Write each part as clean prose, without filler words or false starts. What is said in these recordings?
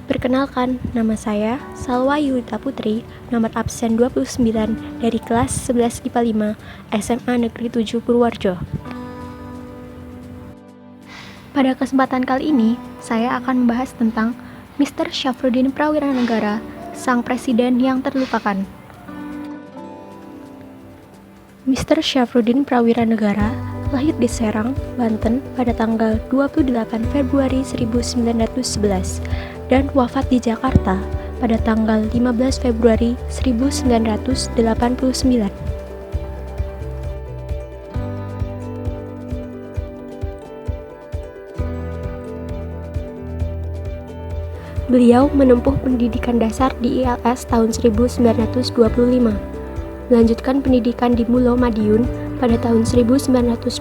Perkenalkan, nama saya Salwa Yulita Putri, nomor absen 29 dari kelas 11 IPA 5 SMA Negeri 7 Purworejo. Pada kesempatan kali ini, saya akan membahas tentang Mr. Syafruddin Prawiranegara, sang presiden yang terlupakan. Mr. Syafruddin Prawiranegara lahir di Serang, Banten pada tanggal 28 Februari 1911 dan wafat di Jakarta pada tanggal 15 Februari 1989. Beliau menempuh pendidikan dasar di ILS tahun 1925, melanjutkan pendidikan di Mulo Madiun pada tahun 1928,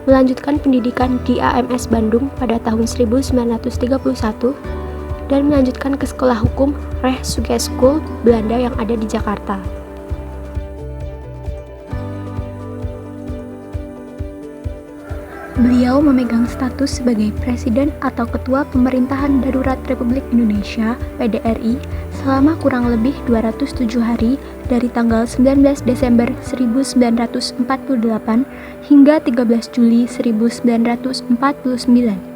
melanjutkan pendidikan di AMS Bandung pada tahun 1931, dan melanjutkan ke Sekolah Hukum Rechtsgeleerdschap Belanda yang ada di Jakarta. Beliau memegang status sebagai Presiden atau Ketua Pemerintahan Darurat Republik Indonesia (PDRI) selama kurang lebih 207 hari dari tanggal 19 Desember 1948 hingga 13 Juli 1949.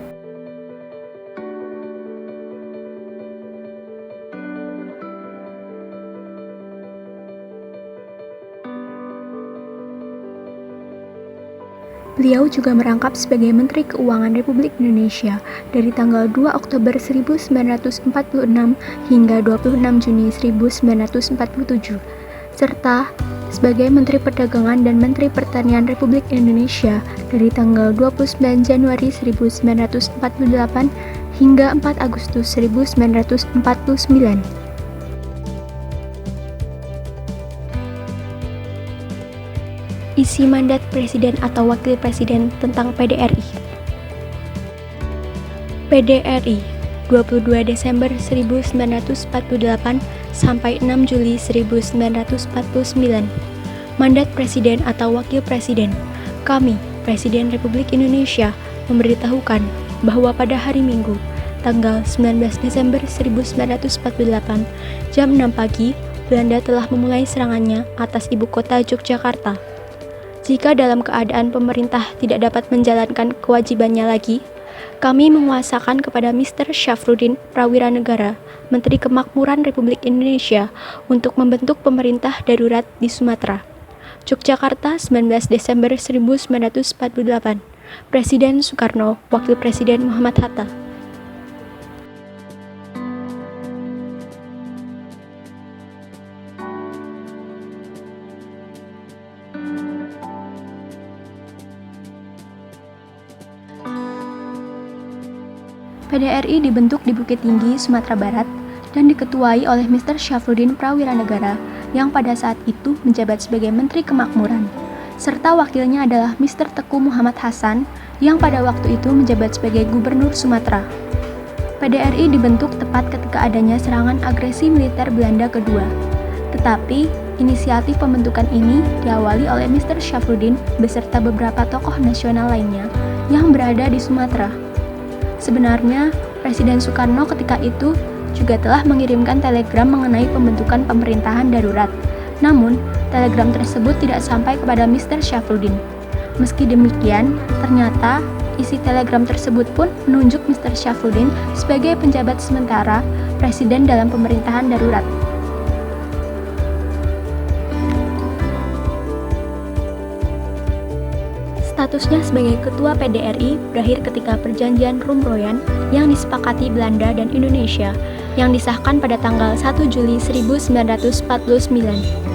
Beliau juga merangkap sebagai Menteri Keuangan Republik Indonesia dari tanggal 2 Oktober 1946 hingga 26 Juni 1947, serta sebagai Menteri Perdagangan dan Menteri Pertanian Republik Indonesia dari tanggal 29 Januari 1948 hingga 4 Agustus 1949. Isi mandat Presiden atau Wakil Presiden tentang PDRI. PDRI 22 Desember 1948 sampai 6 Juli 1949. Mandat Presiden atau Wakil Presiden. Kami, Presiden Republik Indonesia, memberitahukan bahwa pada hari Minggu, tanggal 19 Desember 1948, jam 6 pagi, Belanda telah memulai serangannya atas ibu kota Yogyakarta. Jika dalam keadaan pemerintah tidak dapat menjalankan kewajibannya lagi, kami menguasakan kepada Mr. Syafruddin Prawiranegara, Menteri Kemakmuran Republik Indonesia, untuk membentuk pemerintah darurat di Sumatera. Yogyakarta, 19 Desember 1948. Presiden Soekarno, Wakil Presiden Muhammad Hatta. PDRI dibentuk di Bukit Tinggi, Sumatera Barat, dan diketuai oleh Mr. Syafruddin Prawiranegara yang pada saat itu menjabat sebagai Menteri Kemakmuran, serta wakilnya adalah Mr. Teku Muhammad Hasan yang pada waktu itu menjabat sebagai Gubernur Sumatera. PDRI dibentuk tepat ketika adanya serangan agresi militer Belanda kedua. Tetapi, inisiatif pembentukan ini diawali oleh Mr. Syafruddin beserta beberapa tokoh nasional lainnya yang berada di Sumatera. Sebenarnya, Presiden Soekarno ketika itu juga telah mengirimkan telegram mengenai pembentukan pemerintahan darurat. Namun, telegram tersebut tidak sampai kepada Mr. Syafruddin. Meski demikian, ternyata isi telegram tersebut pun menunjuk Mr. Syafruddin sebagai penjabat sementara Presiden dalam pemerintahan darurat. Statusnya sebagai Ketua PDRI berakhir ketika Perjanjian Rumroyan yang disepakati Belanda dan Indonesia yang disahkan pada tanggal 1 Juli 1949.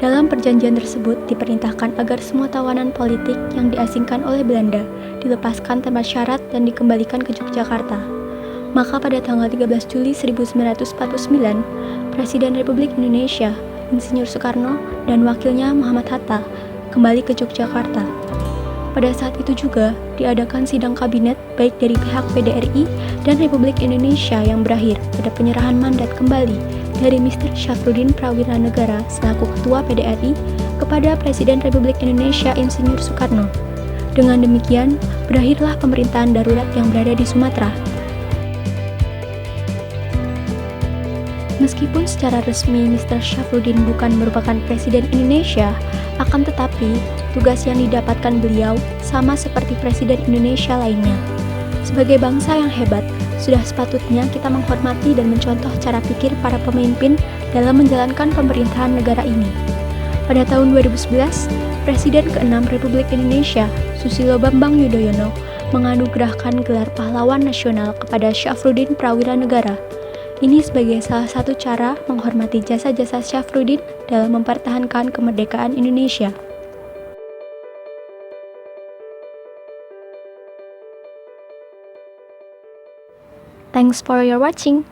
Dalam perjanjian tersebut diperintahkan agar semua tawanan politik yang diasingkan oleh Belanda dilepaskan tanpa syarat dan dikembalikan ke Yogyakarta. Maka pada tanggal 13 Juli 1949, Presiden Republik Indonesia, Insinyur Soekarno, dan wakilnya Muhammad Hatta kembali ke Yogyakarta. Pada saat itu juga diadakan sidang kabinet baik dari pihak PDRI dan Republik Indonesia yang berakhir pada penyerahan mandat kembali dari Mr. Syafruddin Prawiranegara selaku Ketua PDRI kepada Presiden Republik Indonesia Insinyur Soekarno. Dengan demikian, berakhirlah pemerintahan darurat yang berada di Sumatera. Meskipun secara resmi Mr. Syafruddin bukan merupakan Presiden Indonesia, akan tetapi tugas yang didapatkan beliau sama seperti Presiden Indonesia lainnya. Sebagai bangsa yang hebat, sudah sepatutnya kita menghormati dan mencontoh cara pikir para pemimpin dalam menjalankan pemerintahan negara ini. Pada tahun 2011, Presiden ke-6 Republik Indonesia, Susilo Bambang Yudhoyono, menganugerahkan gelar pahlawan nasional kepada Syafruddin Prawiranegara. Ini sebagai salah satu cara menghormati jasa-jasa Syafruddin dalam mempertahankan kemerdekaan Indonesia. Thanks for your watching.